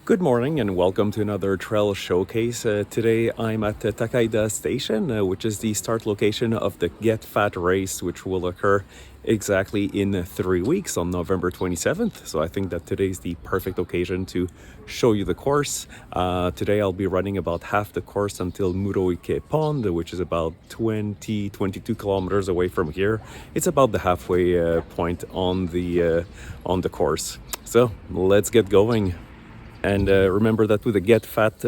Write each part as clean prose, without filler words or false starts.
Good morning and welcome to another trail showcase. Today I'm at Takaida Station, which is the start location of the Get Fat race, which will occur exactly in 3 weeks on November 27th. So I think that today's the perfect occasion to show you the course. Today I'll be running about half the course until Muro-ike Pond, which is about 22 kilometers away from here. It's about the halfway point on the course. So let's get going. And remember that with the Get Fat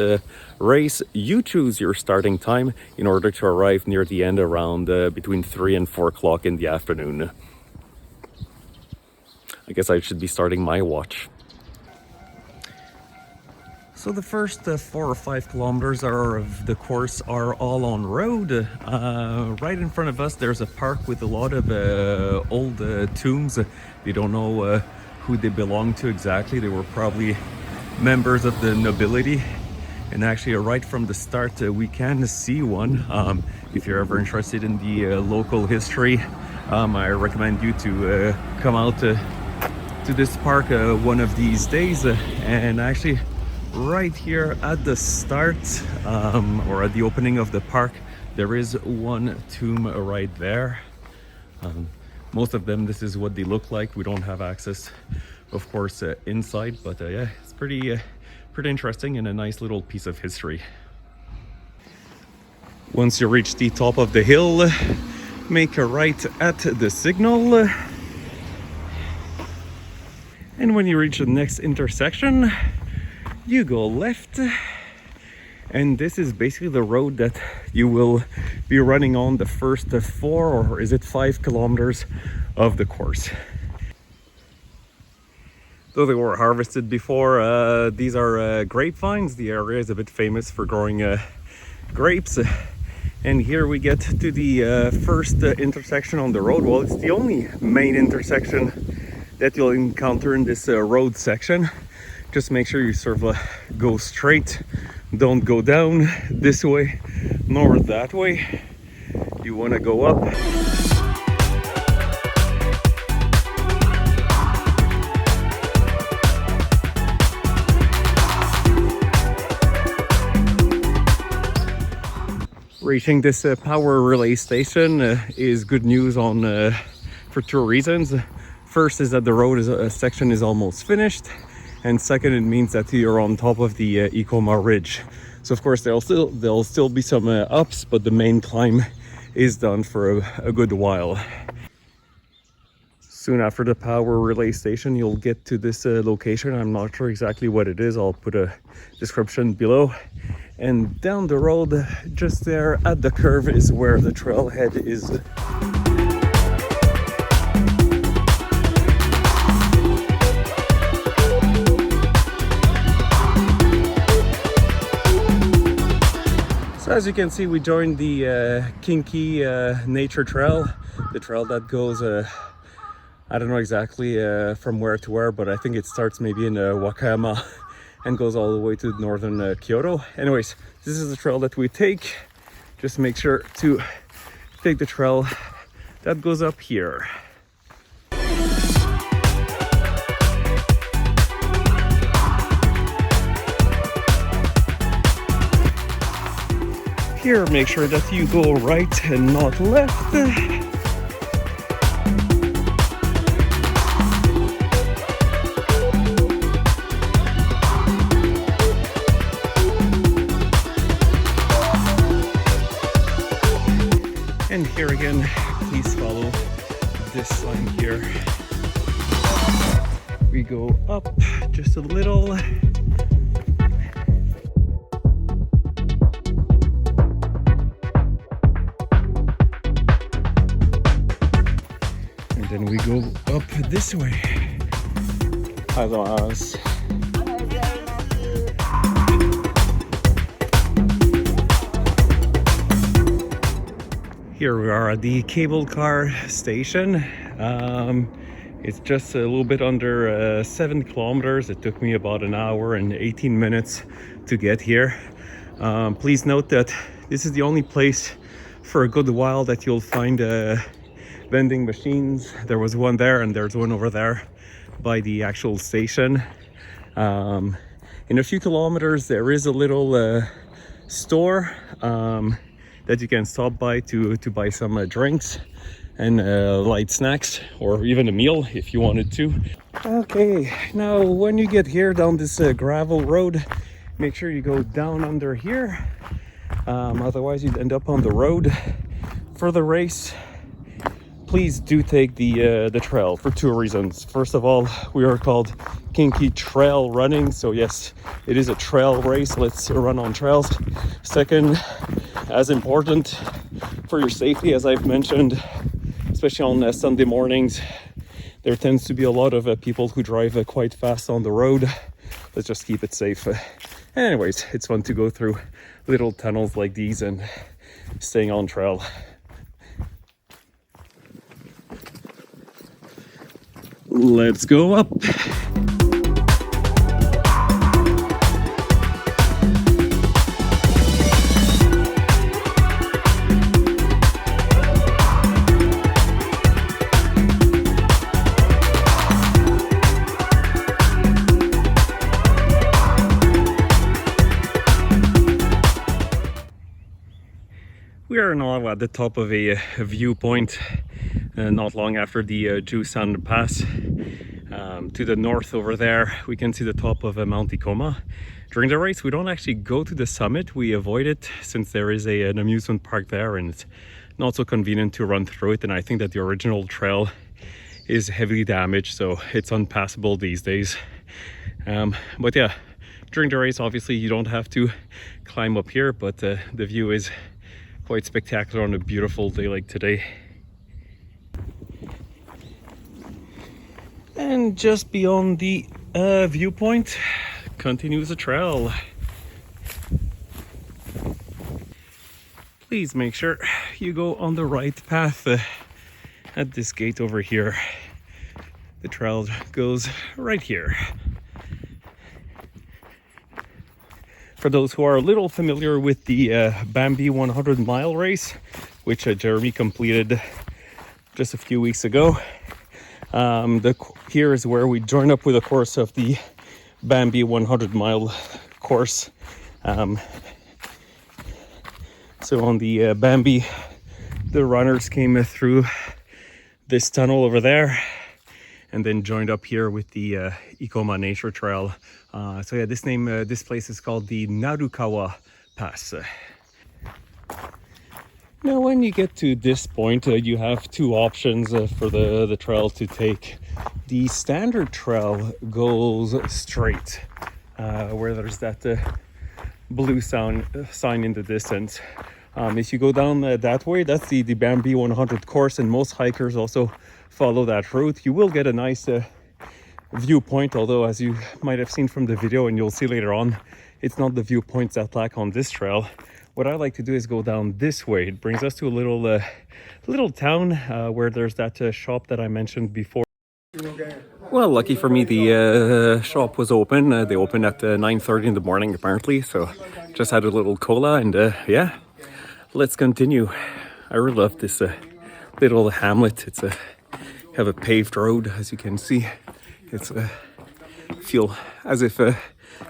race, you choose your starting time in order to arrive near the end around between 3 and 4 o'clock in the afternoon. I guess I should be starting my watch. So the first 4 or 5 kilometers of the course are all on road. Right in front of us there's a park with a lot of old tombs. We don't know who they belong to exactly. They were probably members of the nobility, and actually right from the start we can see one. If you're ever interested in the local history, I recommend you to come out to this park one of these days. And actually right here at the start or at the opening of the park, there is one tomb right there. Most of them, this is what they look like. We don't have access, of course, inside, but yeah, it's pretty interesting and a nice little piece of history. Once you reach the top of the hill, make a right at the signal, and when you reach the next intersection, you go left, and this is basically the road that you will be running on the first 4 or is it 5 kilometers of the course. Though they were harvested before, these are grapevines. The area is a bit famous for growing grapes. And here we get to the first intersection on the road. Well, it's the only main intersection that you'll encounter in this road section. Just make sure you sort of go straight. Don't go down this way nor that way. You want to go up. Reaching this power relay station is good news for 2 reasons. First is that the road section is almost finished, and second, it means that you're on top of the Ikoma Ridge. So of course there'll still be some ups, but the main climb is done for a good while. Soon after the power relay station, you'll get to this location. I'm not sure exactly what it is. I'll put a description below. And down the road, just there at the curve, is where the trailhead is. So as you can see, we joined the Kinki Nature Trail, the trail that goes I don't know exactly from where to where, but I think it starts maybe in Wakayama and goes all the way to northern Kyoto. Anyways, this is the trail that we take. Just make sure to take the trail that goes up here. Here, make sure that you go right and not left. And here again, please follow this sign here. We go up just a little. And then we go up this way. Here we are at the cable car station. It's just a little bit under 7 kilometers. It took me about an hour and 18 minutes to get here. Please note that this is the only place for a good while that you'll find vending machines. There was one there and there's one over there by the actual station. In a few kilometers there is a little store that you can stop by to buy some drinks and light snacks, or even a meal if you wanted to. Okay, now when you get here down this gravel road, make sure you go down under here, otherwise you'd end up on the road. For the race, please do take the trail for two reasons. First of all, we are called Kinki Trail Running, so yes, it is a trail race. Let's run on trails. Second, as important for your safety, as I've mentioned, especially on Sunday mornings, there tends to be a lot of people who drive quite fast on the road. Let's just keep it safe. Anyways, it's fun to go through little tunnels like these and staying on trail. Let's go up. We are now at the top of a viewpoint not long after the Jusan Pass. To the north over there we can see the top of Mount Ikoma. During the race we don't actually go to the summit, we avoid it since there is an amusement park there and it's not so convenient to run through it, and I think that the original trail is heavily damaged, so it's unpassable these days. But yeah, during the race obviously you don't have to climb up here, but the view is quite spectacular on a beautiful day like today. And just beyond the viewpoint continues the trail. Please make sure you go on the right path at this gate over here. The trail goes right here. For those who are a little familiar with the Bambi 100 mile race, which Jeremy completed just a few weeks ago, here is where we join up with a course of the Bambi 100 mile course. So on the Bambi, the runners came through this tunnel over there and then joined up here with the Ikoma Nature Trail. So yeah, this place is called the Narukawa Pass. Now when you get to this point, you have two options for the trail to take. The standard trail goes straight, where there's that blue sign in the distance. If you go down that way, that's the Bambi 100 course, and most hikers also follow that route. You will get a nice viewpoint, although as you might have seen from the video and you'll see later on, it's not the viewpoints that lack on this trail. What I like to do is go down this way. It brings us to a little town where there's that shop that I mentioned before. Well, lucky for me, the shop was open. They opened at 9:30 in the morning apparently, so just had a little cola and yeah, let's continue. I really love this little hamlet. It's have a paved road, as you can see. It's feel as if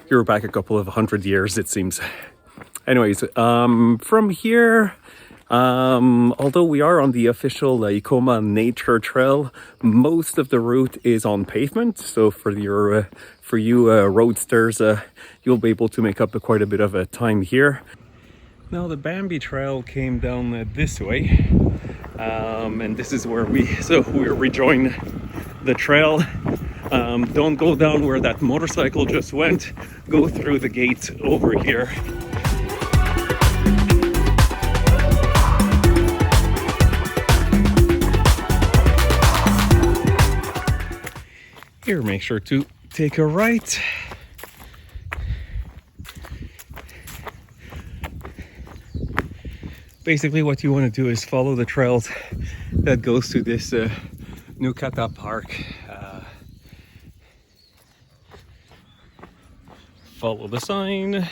you're back a couple of 100 years, it seems. Anyways, from here, although we are on the official Ikoma Nature Trail, most of the route is on pavement. So for you roadsters, you'll be able to make up quite a bit of time here. Now the Bambi Trail came down this way, and this is where we rejoin the trail. Don't go down where that motorcycle just went. Go through the gate over here. Here, make sure to take a right. Basically what you want to do is follow the trails that goes to this Nukata Park. Follow the sign.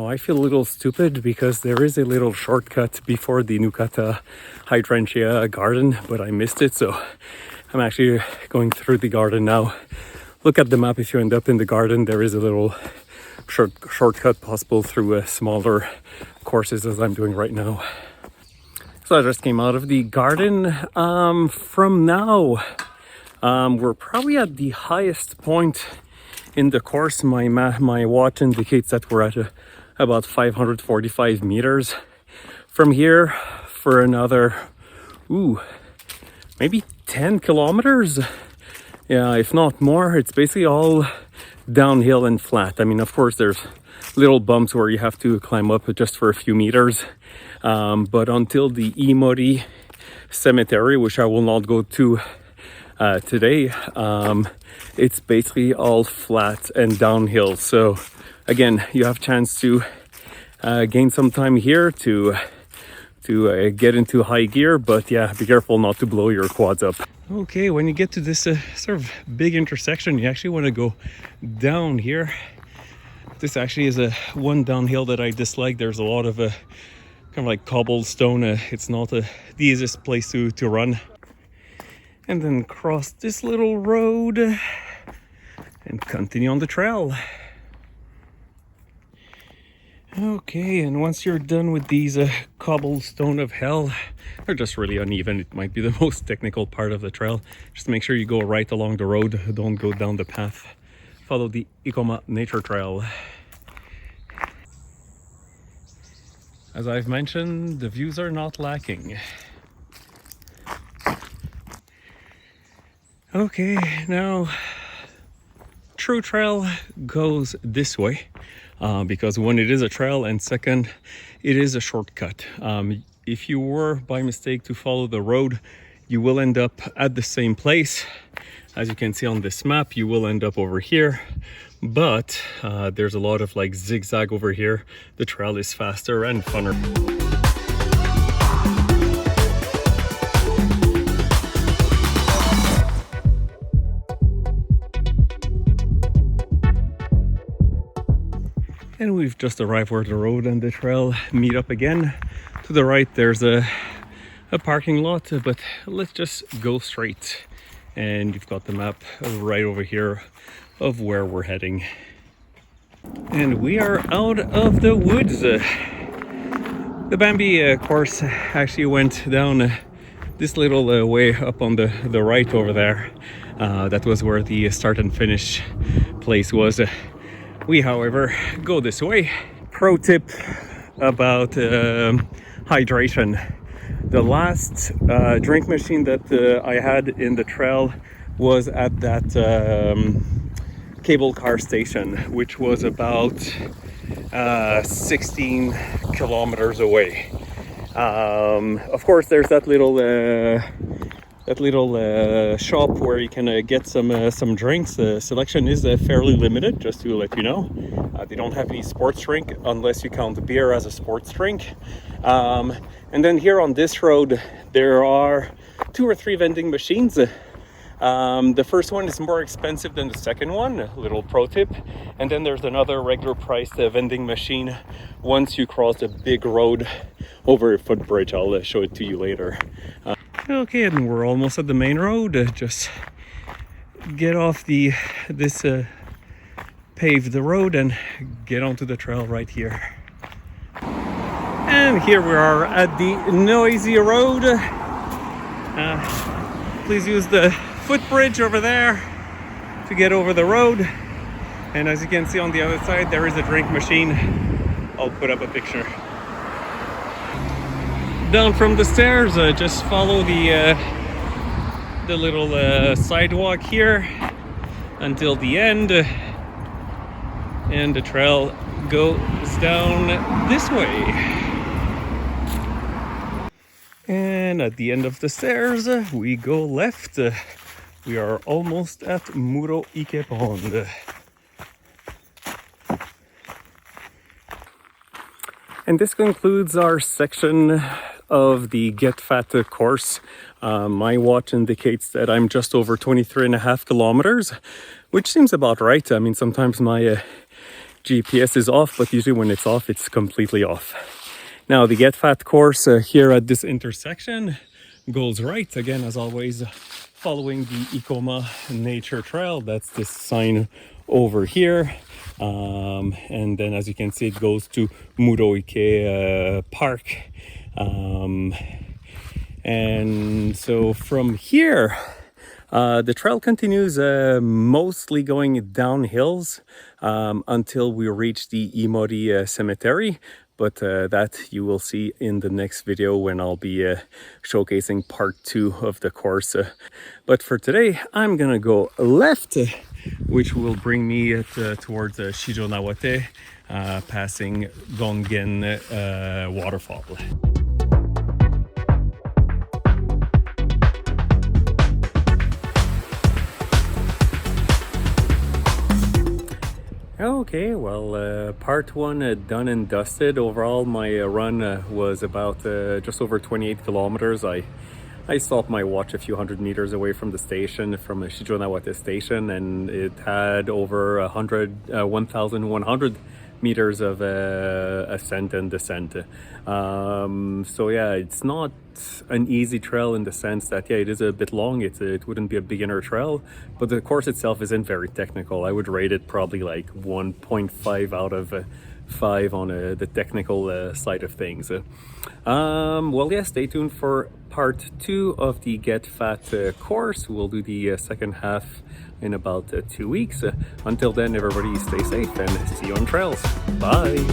I feel a little stupid because there is a little shortcut before the Nukata hydrangea garden, but I missed it, so I'm actually going through the garden now. Look at the map. If you end up in the garden, there is a little shortcut possible through smaller courses, as I'm doing right now. So I just came out of the garden. From now, we're probably at the highest point in the course. My watch indicates that we're at about 545 meters. From here, for another, maybe 10 kilometers. Yeah, if not more. It's basically all downhill and flat. I mean, of course, there's little bumps where you have to climb up just for a few meters. But until the Imori cemetery, which I will not go to today, it's basically all flat and downhill. So again, you have a chance to gain some time here to get into high gear, but yeah, be careful not to blow your quads up. Okay, when you get to this sort of big intersection, you actually want to go down here. This actually is one downhill that I dislike. There's a lot of kind of like cobblestone. It's not the easiest place to run. And then cross this little road and continue on the trail. Okay, and once you're done with these cobblestone of hell, they're just really uneven. It might be the most technical part of the trail. Just make sure you go right along the road. Don't go down the path. Follow the Ikoma Nature Trail. As I've mentioned, the views are not lacking. Okay, now true trail goes this way. Because one, it is a trail, and second, it is a shortcut. If you were by mistake to follow the road, you will end up at the same place. As you can see on this map, you will end up over here, but there's a lot of like zigzag over here. The trail is faster and funner. And we've just arrived where the road and the trail meet up again. To the right, there's a parking lot, but let's just go straight. And you've got the map right over here of where we're heading. And we are out of the woods. The Bambi course actually went down this little way up on the right over there. That was where the start and finish place was. We, however, go this way. Pro tip about hydration. The last drink machine that I had in the trail was at that cable car station, which was about 16 kilometers away. Of course, there's that little shop where you can get some drinks. The selection is fairly limited, just to let you know. They don't have any sports drink unless you count beer as a sports drink. And then here on this road, there are 2 or 3 vending machines. The first one is more expensive than the second one, a little pro tip. And then there's another regular priced vending machine once you cross the big road over a footbridge. I'll show it to you later. Okay, and we're almost at the main road. Just get off this paved road and get onto the trail right here. And here we are at the noisy road. Please use the footbridge over there to get over the road. And as you can see on the other side, there is a drink machine. I'll put up a picture. Down from the stairs, just follow the little sidewalk here until the end, and the trail goes down this way. And at the end of the stairs, we go left. We are almost at Muro-ike Pond. And this concludes our section of the Get Fat course. My watch indicates that I'm just over 23.5 kilometers, which seems about right. I mean, sometimes my GPS is off, but usually when it's off, it's completely off. Now the Get Fat course here at this intersection goes right, again as always, following the Ikoma Nature Trail. That's this sign over here. And then as you can see, it goes to Muro-ike Park. And so from here, the trail continues mostly going down hills until we reach the Imori Cemetery. But that you will see in the next video when I'll be showcasing part 2 of the course. But for today, I'm gonna go left, which will bring me towards Shijonawa Stn, passing Gongen waterfall. Okay, well, part 1 done and dusted. Overall, my run was about just over 28 kilometers. I stopped my watch a few hundred meters away from the station, from Shijonawa station, and it had over 1,100 meters of ascent and descent. So yeah, it's not an easy trail in the sense that, yeah, it is a bit long. It wouldn't be a beginner trail, but the course itself isn't very technical. I would rate it probably like 1.5 out of 5 on the technical side of things. Well, yeah, stay tuned for part 2 of the Get Fat course. We'll do the second half in about 2 weeks. Until then, everybody stay safe and see you on trails. Bye.